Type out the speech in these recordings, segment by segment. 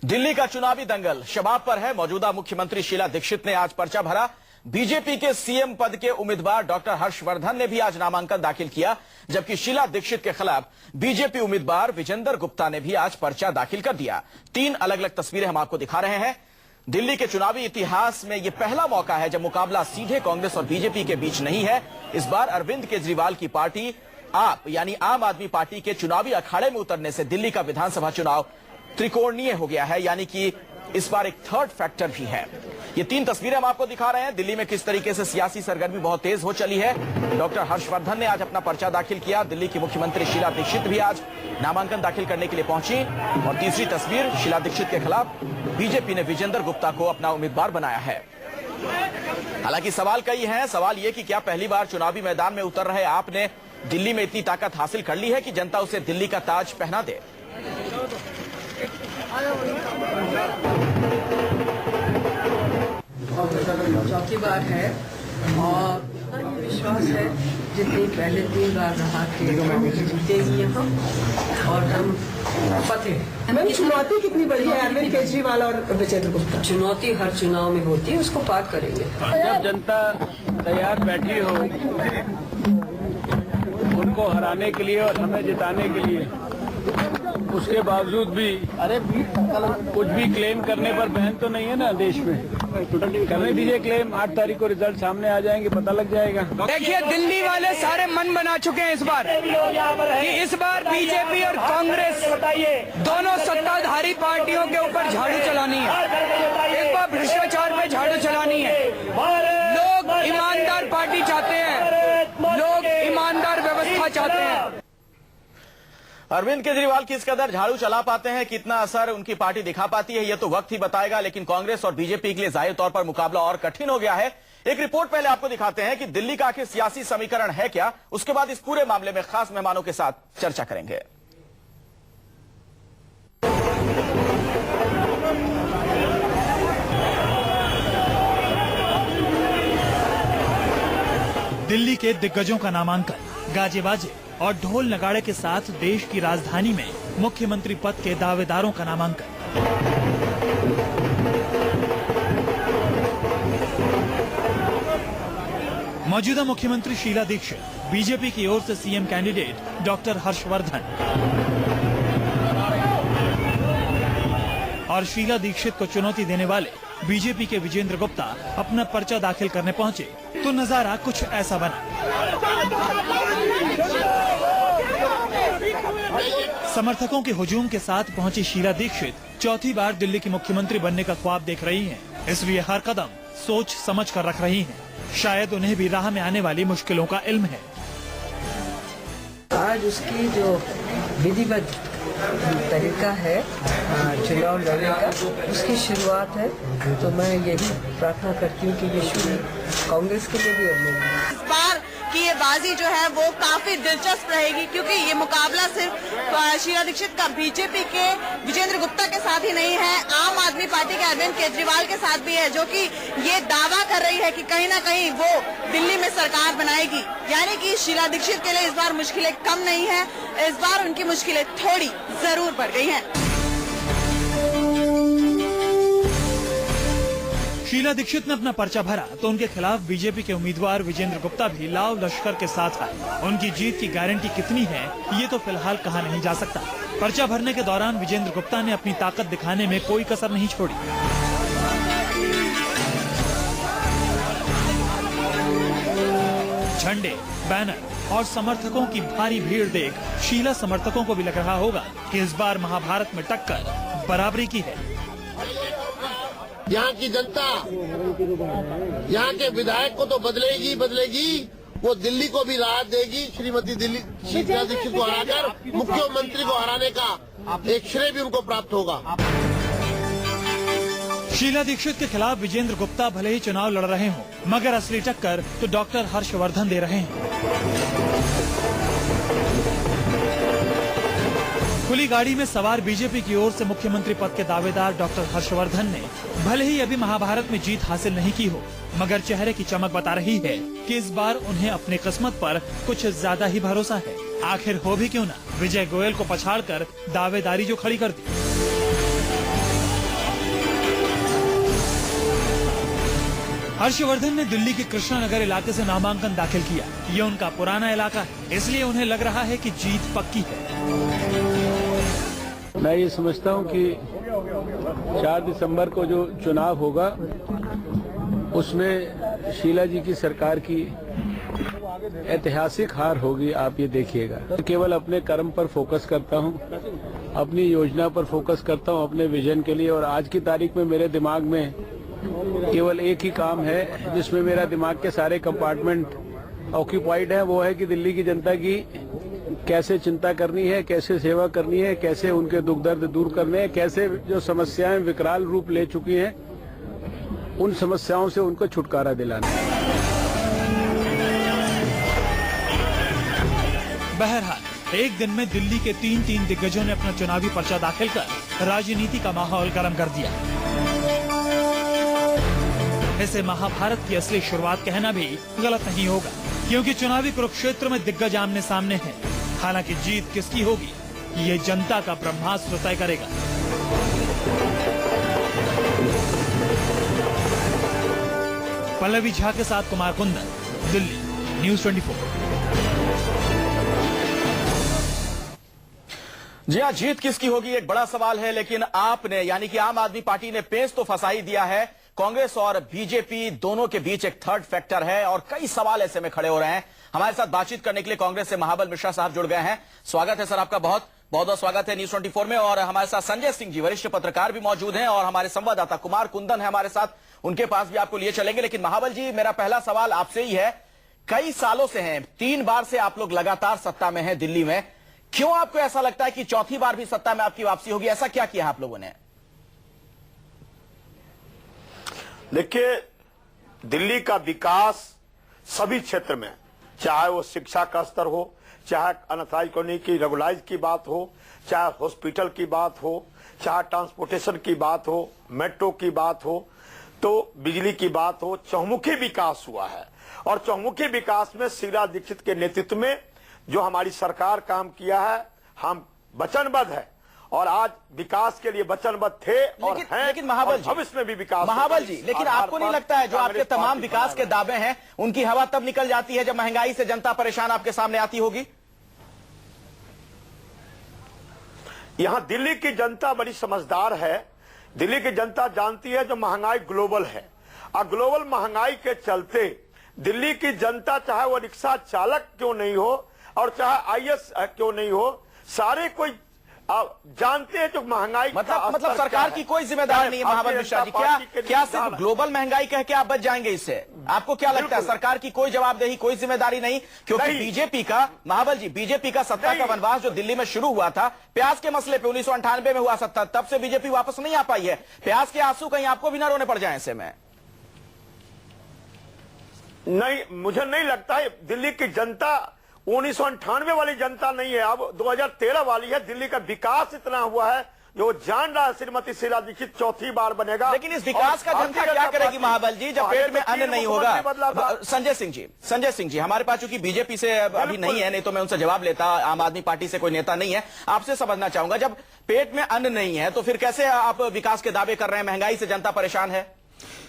दिल्ली का चुनावी दंगल शबाब पर है। मौजूदा मुख्यमंत्री शीला दीक्षित ने आज पर्चा भरा। बीजेपी के सीएम पद के उम्मीदवार डॉक्टर हर्षवर्धन ने भी आज नामांकन दाखिल किया, जबकि शीला दीक्षित के खिलाफ बीजेपी उम्मीदवार विजेंद्र गुप्ता ने भी आज पर्चा दाखिल कर दिया। 3 अलग अलग तस्वीरें हम आपको दिखा रहे हैं। दिल्ली के चुनावी इतिहास में यह पहला मौका है जब मुकाबला सीधे कांग्रेस और बीजेपी के बीच नहीं है। इस बार अरविंद केजरीवाल की पार्टी आप यानी आम आदमी पार्टी के चुनावी अखाड़े में उतरने से दिल्ली का विधानसभा चुनाव त्रिकोणीय हो गया है, यानी कि इस बार एक थर्ड फैक्टर भी है। ये 3 तस्वीरें हम आपको दिखा रहे हैं। दिल्ली में किस तरीके से सियासी सरगर्मी बहुत तेज हो चली है। डॉक्टर हर्षवर्धन ने आज अपना पर्चा दाखिल किया। दिल्ली की मुख्यमंत्री शीला दीक्षित भी आज नामांकन दाखिल करने के लिए पहुंची। और तीसरी तस्वीर, शीला दीक्षित के खिलाफ बीजेपी ने विजेंद्र गुप्ता को अपना उम्मीदवार बनाया है। हालांकि सवाल कई हैं। सवाल यह कि क्या पहली बार चुनावी मैदान में उतर रहे आपने दिल्ली में इतनी ताकत हासिल कर ली है कि जनता उसे दिल्ली का ताज पहना दे। चौथी बार है और विश्वास है जितनी पहले 3 बार रहा कि जीतेगी यहाँ और हम फतेह। मैम, चुनौती कितनी बड़ी है अरविंद केजरीवाल और विजेंद्र गुप्ता? चुनौती हर चुनाव में होती है, उसको पार करेंगे। जब जनता तैयार बैठी हो उनको हराने के लिए और हमें जिताने के लिए, उसके बावजूद भी कुछ भी क्लेम करने पर बैन तो नहीं है ना देश में। करने दीजिए क्लेम, 8 तारीख को रिजल्ट सामने आ जाएंगे, पता लग जाएगा। देखिए, दिल्ली वाले सारे मन बना चुके हैं इस बार कि इस बार बीजेपी और कांग्रेस दोनों सत्ताधारी पार्टियों के ऊपर झाड़ू चलानी है। इस बार भ्रष्टाचार पे झाड़ू चलानी है। लोग ईमानदार पार्टी चाहते हैं, लोग ईमानदार व्यवस्था चाहते हैं। अरविंद केजरीवाल किस कदर झाड़ू चला पाते हैं, कितना असर उनकी पार्टी दिखा पाती है, यह तो वक्त ही बताएगा। लेकिन कांग्रेस और बीजेपी के लिए जाहिर तौर पर मुकाबला और कठिन हो गया है। एक रिपोर्ट पहले आपको दिखाते हैं कि दिल्ली का आखिर सियासी समीकरण है क्या। उसके बाद इस पूरे मामले में खास मेहमानों के साथ चर्चा करेंगे। दिल्ली के दिग्गजों का नामांकन गाजे बाजे और ढोल नगाड़े के साथ देश की राजधानी में मुख्यमंत्री पद के दावेदारों का नामांकन। मौजूदा मुख्यमंत्री शीला दीक्षित, बीजेपी की ओर से सीएम कैंडिडेट डॉक्टर हर्षवर्धन और शीला दीक्षित को चुनौती देने वाले बीजेपी के विजेंद्र गुप्ता अपना पर्चा दाखिल करने पहुंचे तो नजारा कुछ ऐसा बना। समर्थकों के हुजूम के साथ पहुंची शीला दीक्षित चौथी बार दिल्ली की मुख्यमंत्री बनने का ख्वाब देख रही हैं, इसलिए हर कदम सोच समझ कर रख रही हैं। शायद उन्हें भी राह में आने वाली मुश्किलों का इल्म है। आज उसकी जो विधिवत तरीका है चुनाव लड़ने का, उसकी शुरुआत है। तो मैं यही प्रार्थना करती हूँ कि ये शुरू कांग्रेस के लिए भी और इस बार की ये बाजी जो है वो काफी दिलचस्प रहेगी, क्योंकि ये मुकाबला सिर्फ शीला दीक्षित का बीजेपी के विजेंद्र गुप्ता के साथ ही नहीं है, आम आदमी पार्टी के अरविंद केजरीवाल के साथ भी है, जो कि ये दावा कर रही है कि कहीं ना कहीं वो दिल्ली में सरकार बनाएगी। यानी कि शीला दीक्षित के लिए इस बार मुश्किलें कम नहीं है, इस बार उनकी मुश्किलें थोड़ी जरूर बढ़ गई हैं। शीला दीक्षित ने अपना पर्चा भरा तो उनके खिलाफ बीजेपी के उम्मीदवार विजेंद्र गुप्ता भी लाव लश्कर के साथ आए। उनकी जीत की गारंटी कितनी है ये तो फिलहाल कहा नहीं जा सकता। पर्चा भरने के दौरान विजेंद्र गुप्ता ने अपनी ताकत दिखाने में कोई कसर नहीं छोड़ी। झंडे, बैनर और समर्थकों की भारी भीड़ देख शीला समर्थकों को भी लग रहा होगा कि इस बार महाभारत में टक्कर बराबरी की है। यहाँ की जनता यहाँ के विधायक को तो बदलेगी, वो दिल्ली को भी राहत देगी। श्रीमती दिल्ली शीला दीक्षित को हराकर मुख्यमंत्री को हराने का एक श्रेय भी उनको प्राप्त होगा। शीला दीक्षित के खिलाफ विजेंद्र गुप्ता भले ही चुनाव लड़ रहे हों, मगर असली टक्कर तो डॉक्टर हर्षवर्धन दे रहे हैं। खुली गाड़ी में सवार बीजेपी की ओर से मुख्यमंत्री पद के दावेदार डॉक्टर हर्षवर्धन ने भले ही अभी महाभारत में जीत हासिल नहीं की हो, मगर चेहरे की चमक बता रही है कि इस बार उन्हें अपनी किस्मत पर कुछ ज्यादा ही भरोसा है। आखिर हो भी क्यों ना, विजय गोयल को पछाड़कर दावेदारी जो खड़ी कर दी। हर्षवर्धन ने दिल्ली के कृष्णानगर इलाके से नामांकन दाखिल किया। ये उनका पुराना इलाका है, इसलिए उन्हें लग रहा है कि जीत पक्की है। मैं ये समझता हूँ कि 4 दिसंबर को जो चुनाव होगा उसमें शीला जी की सरकार की ऐतिहासिक हार होगी। आप ये देखिएगा। केवल अपने कर्म पर फोकस करता हूँ, अपनी योजना पर फोकस करता हूँ, अपने विजन के लिए। और आज की तारीख में मेरे दिमाग में केवल एक ही काम है जिसमें मेरा दिमाग के सारे कंपार्टमेंट ऑक्यूपाइड है, वो है कि दिल्ली की जनता की कैसे चिंता करनी है, कैसे सेवा करनी है, कैसे उनके दुख दर्द दूर करने हैं, कैसे जो समस्याएं विकराल रूप ले चुकी हैं उन समस्याओं से उनको छुटकारा दिलाना है। बहरहाल एक दिन में दिल्ली के 3 दिग्गजों ने अपना चुनावी पर्चा दाखिल कर राजनीति का माहौल गर्म कर दिया। इसे महाभारत की असली शुरुआत कहना भी गलत नहीं होगा, क्योंकि चुनावी कुरुक्षेत्र में दिग्गज आमने सामने हैं। हालांकि जीत किसकी होगी ये जनता का ब्रह्मास्त्र तय करेगा। पल्लवी झा के साथ कुमार कुंदन, दिल्ली, न्यूज़ 24। जी हाँ, जीत किसकी होगी एक बड़ा सवाल है, लेकिन आपने यानी कि आम आदमी पार्टी ने पेच तो फंसा ही दिया है। कांग्रेस और बीजेपी दोनों के बीच एक थर्ड फैक्टर है और कई सवाल ऐसे में खड़े हो रहे हैं। हमारे साथ बातचीत करने के लिए कांग्रेस से महाबल मिश्रा साहब जुड़ गए हैं। स्वागत है सर, आपका बहुत बहुत स्वागत है न्यूज़ 24 में। और हमारे साथ संजय सिंह जी, वरिष्ठ पत्रकार भी मौजूद हैं, और हमारे संवाददाता कुमार कुंदन है हमारे साथ, उनके पास भी आपको लिए चलेंगे। लेकिन महाबल जी, मेरा पहला सवाल आपसे ही है, कई सालों से हैं, 3 बार से आप लोग लगातार सत्ता में हैं दिल्ली में, क्यों आपको ऐसा लगता है कि चौथी बार भी सत्ता में आपकी वापसी होगी? ऐसा क्या किया आप लोगों ने? देखिए, दिल्ली का विकास सभी क्षेत्र में, चाहे वो शिक्षा का स्तर हो, चाहे अनथराइज्ड कॉलोनी की रेगुलाइज की बात हो, चाहे हॉस्पिटल की बात हो, चाहे ट्रांसपोर्टेशन की बात हो, मेट्रो की बात हो, तो बिजली की बात हो, चहुमुखी विकास हुआ है। और चहुमुखी विकास में शीला दीक्षित के नेतृत्व में जो हमारी सरकार काम किया है, हम वचनबद्ध है और आज विकास के लिए वचनबद्ध थे और हैं। लेकिन महाबल जी, भविष्य में भी विकास। महाबल जी, लेकिन आपको नहीं लगता है जो आपके तमाम विकास के दावे हैं उनकी हवा तब निकल जाती है जब महंगाई से जनता परेशान आपके सामने आती होगी? यहां दिल्ली की जनता बड़ी समझदार है। दिल्ली की जनता जानती है जो महंगाई ग्लोबल है, और ग्लोबल महंगाई के चलते दिल्ली की जनता, चाहे वो रिक्शा चालक क्यों नहीं हो और चाहे आईएएस क्यों नहीं हो, सारे कोई जानते हैं जो महंगाई मतलब सरकार की कोई जिम्मेदारी नहीं है महाबल मिश्रा जी। क्या सिर्फ ग्लोबल महंगाई कह के आप बच जाएंगे इससे? आपको क्या लगता है सरकार की कोई जवाबदेही, कोई जिम्मेदारी नहीं? क्योंकि बीजेपी का, महाबल जी, बीजेपी का सत्ता का वनवास जो दिल्ली में शुरू हुआ था प्याज के मसले पे 1998 में हुआ सत्ता, तब से बीजेपी वापस नहीं आ पाई है। प्याज के आंसू कहीं आपको भी ना रोने पड़ जाए ऐसे में? नहीं, मुझे नहीं लगता है। दिल्ली की जनता 1998 वाली जनता नहीं है, अब 2013 वाली है। दिल्ली का विकास इतना हुआ है जो जान रहा है श्रीमती शीला दीक्षित चौथी बार बनेगा। लेकिन इस विकास का जनता क्या करेगी महाबल जी जब पेट में अन्न नहीं होगा? संजय सिंह जी, हमारे पास चूंकि बीजेपी से अभी नहीं है, नहीं तो मैं उनसे जवाब लेता, आम आदमी पार्टी से कोई नेता नहीं है, आपसे समझना चाहूंगा, जब पेट में अन्न नहीं है तो फिर कैसे आप विकास के दावे कर रहे हैं? महंगाई से जनता परेशान है।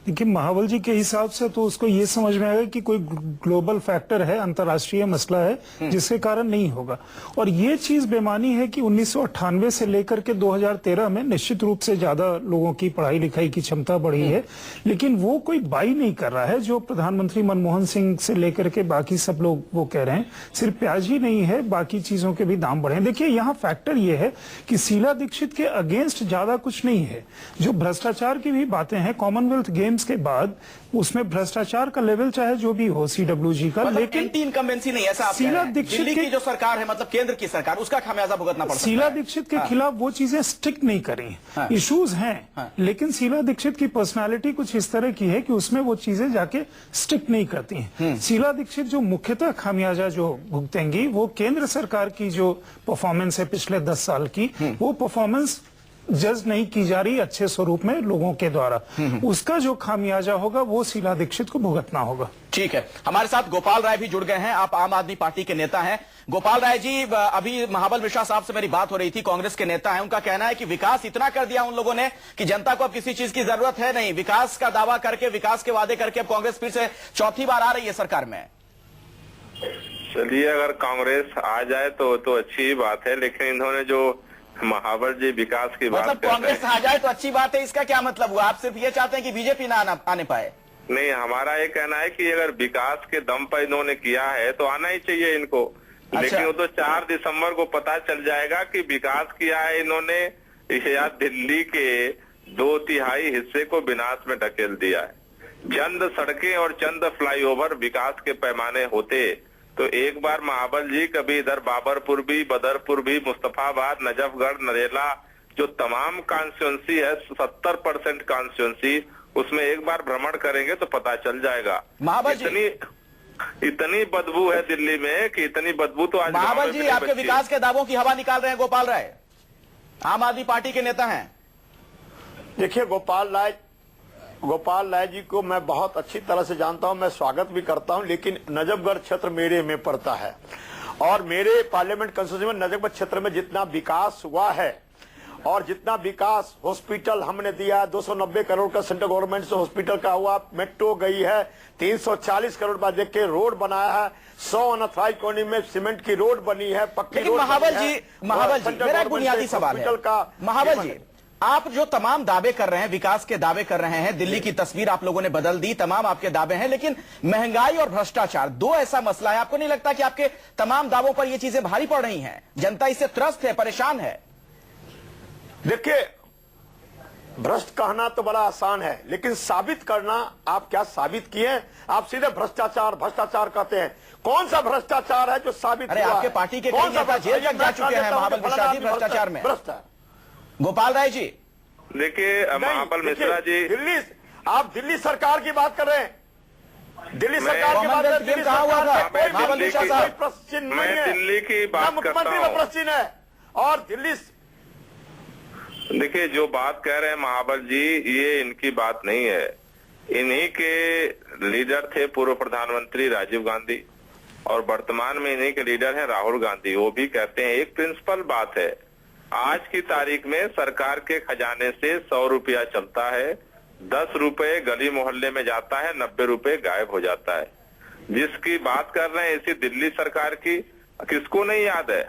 देखिए, महाबल जी के हिसाब से तो उसको ये समझ में आएगा कि कोई ग्लोबल फैक्टर है, अंतर्राष्ट्रीय मसला है जिसके कारण नहीं होगा। और ये चीज बेमानी है कि 1998 से लेकर के 2013 में निश्चित रूप से ज्यादा लोगों की पढ़ाई लिखाई की क्षमता बढ़ी है, लेकिन वो कोई बाई नहीं कर रहा है जो प्रधानमंत्री मनमोहन सिंह से लेकर के बाकी सब लोग वो कह रहे हैं। सिर्फ प्याज ही नहीं है, बाकी चीजों के भी दाम बढ़े हैं। देखिए, यहाँ फैक्टर ये है कि शीला दीक्षित के अगेंस्ट ज्यादा कुछ नहीं है। जो भ्रष्टाचार की भी बातें हैं, कॉमनवेल्थ गेम्स के बाद उसमें भ्रष्टाचार का लेवल चाहे जो भी हो सीडब्ल्यूजी का, मतलब लेकिन एंटी इनकम्बेंसी नहीं, ऐसा आप शीला दीक्षित की जो सरकार है, मतलब केंद्र की सरकार, उसका खामियाजा भुगतना पड़ सकता है। शीला दीक्षित के खिलाफ वो चीजें स्टिक नहीं करी, इश्यूज हैं, लेकिन शीला दीक्षित की पर्सनालिटी कुछ इस तरह की है कि उसमें वो चीजें जाके स्टिक नहीं करती हैं। शीला दीक्षित जो मुख्यतः खामियाजा जो भुगतेंगी वो केंद्र सरकार की जो परफॉर्मेंस है पिछले 10 साल की, वो परफॉर्मेंस जज नहीं की जा रही अच्छे स्वरूप में लोगों के द्वारा, उसका जो खामियाजा होगा वो शीला दीक्षित को भुगतना होगा। ठीक है, हमारे साथ गोपाल राय भी जुड़ गए हैं। आप आम आदमी पार्टी के नेता हैं। गोपाल राय जी, अभी महाबल मिश्रा साहब से मेरी बात हो रही थी, कांग्रेस के नेता हैं। उनका कहना है कि विकास इतना कर दिया उन लोगों ने कि जनता को अब किसी चीज की जरूरत है नहीं। विकास का दावा करके, विकास के वादे करके अब कांग्रेस फिर से चौथी बार आ रही है सरकार में। चलिए, अगर कांग्रेस आ जाए तो अच्छी ही बात है, लेकिन इन्होंने जो महाबल जी विकास की बात मतलब कांग्रेस आ जाए तो अच्छी बात है, इसका क्या मतलब हुआ? आप सिर्फ ये चाहते हैं कि बीजेपी ना आने पाए? नहीं, हमारा ये कहना है कि अगर विकास के दम पर इन्होंने किया है तो आना ही चाहिए इनको। अच्छा। लेकिन वो तो 4 दिसंबर को पता चल जाएगा कि विकास किया है इन्होंने या दिल्ली के 2/3 हिस्से को विनाश में ढकेल दिया है। चंद सड़कें और चंद फ्लाईओवर विकास के पैमाने होते तो एक बार महाबल जी कभी इधर बाबरपुर भी, बदरपुर भी, मुस्तफाबाद, नजफगढ़, नरेला, जो तमाम कॉन्स्टिट्यूंसी है 70% कॉन्स्टिट्यूंसी, उसमें एक बार भ्रमण करेंगे तो पता चल जाएगा। महाबल जी, इतनी बदबू है दिल्ली में कि इतनी बदबू तो आज महाबल जी आपके विकास के दावों की हवा निकाल रहे हैं गोपाल राय, आम आदमी पार्टी के नेता हैं। देखिए, गोपाल राय जी को मैं बहुत अच्छी तरह से जानता हूं, मैं स्वागत भी करता हूं, लेकिन नजफगढ़ क्षेत्र मेरे में पड़ता है और मेरे पार्लियामेंट कंस्टिट्यूंसी में नजफगढ़ क्षेत्र में जितना विकास हुआ है और जितना विकास हॉस्पिटल हमने दिया, 290 करोड़ का सेंट्रल गवर्नमेंट से हॉस्पिटल का हुआ, मेट्रो गई है, 340 करोड़ बाद देख के रोड बनाया है, 100 अनथराइज्ड कॉलोनी में सीमेंट की रोड बनी है, पक्की रोड। महाबल जी, मेरा एक बुनियादी सवाल है। महाबल जी, आप जो तमाम दावे कर रहे हैं, विकास के दावे कर रहे हैं, दिल्ली की तस्वीर आप लोगों ने बदल दी, तमाम आपके दावे हैं, लेकिन महंगाई और भ्रष्टाचार 2 ऐसा मसला है। आपको नहीं लगता कि आपके तमाम दावों पर ये चीजें भारी पड़ रही हैं? जनता इससे त्रस्त है, परेशान है। देखिए, भ्रष्ट कहना तो बड़ा आसान है, लेकिन साबित करना, आप क्या साबित किए? आप सीधे भ्रष्टाचार भ्रष्टाचार कहते हैं। कौन सा भ्रष्टाचार है जो साबित हुआ? आपके पार्टी के कई नेता जेल तक जा चुके हैं महाबल मिश्रा जी भ्रष्टाचार में। गोपाल राय जी, देखिए, महाबल मिश्रा जी, आप दिल्ली सरकार की बात कर रहे हैं। दिल्ली सरकार की बात मैं दिल्ली की बात करता हूं। प्रश्न है और दिल्ली, देखिए, जो बात कह रहे हैं महाबल जी, ये इनकी बात नहीं है। इन्हीं के लीडर थे पूर्व प्रधानमंत्री राजीव गांधी और वर्तमान में इन्हीं के लीडर हैं राहुल गांधी। वो भी कहते हैं, एक प्रिंसिपल बात है, आज की तारीख में सरकार के खजाने से 100 रुपया चलता है, 10 रुपए गली मोहल्ले में जाता है, 90 रुपए गायब हो जाता है। जिसकी बात कर रहे हैं इसी दिल्ली सरकार की, किसको नहीं याद है?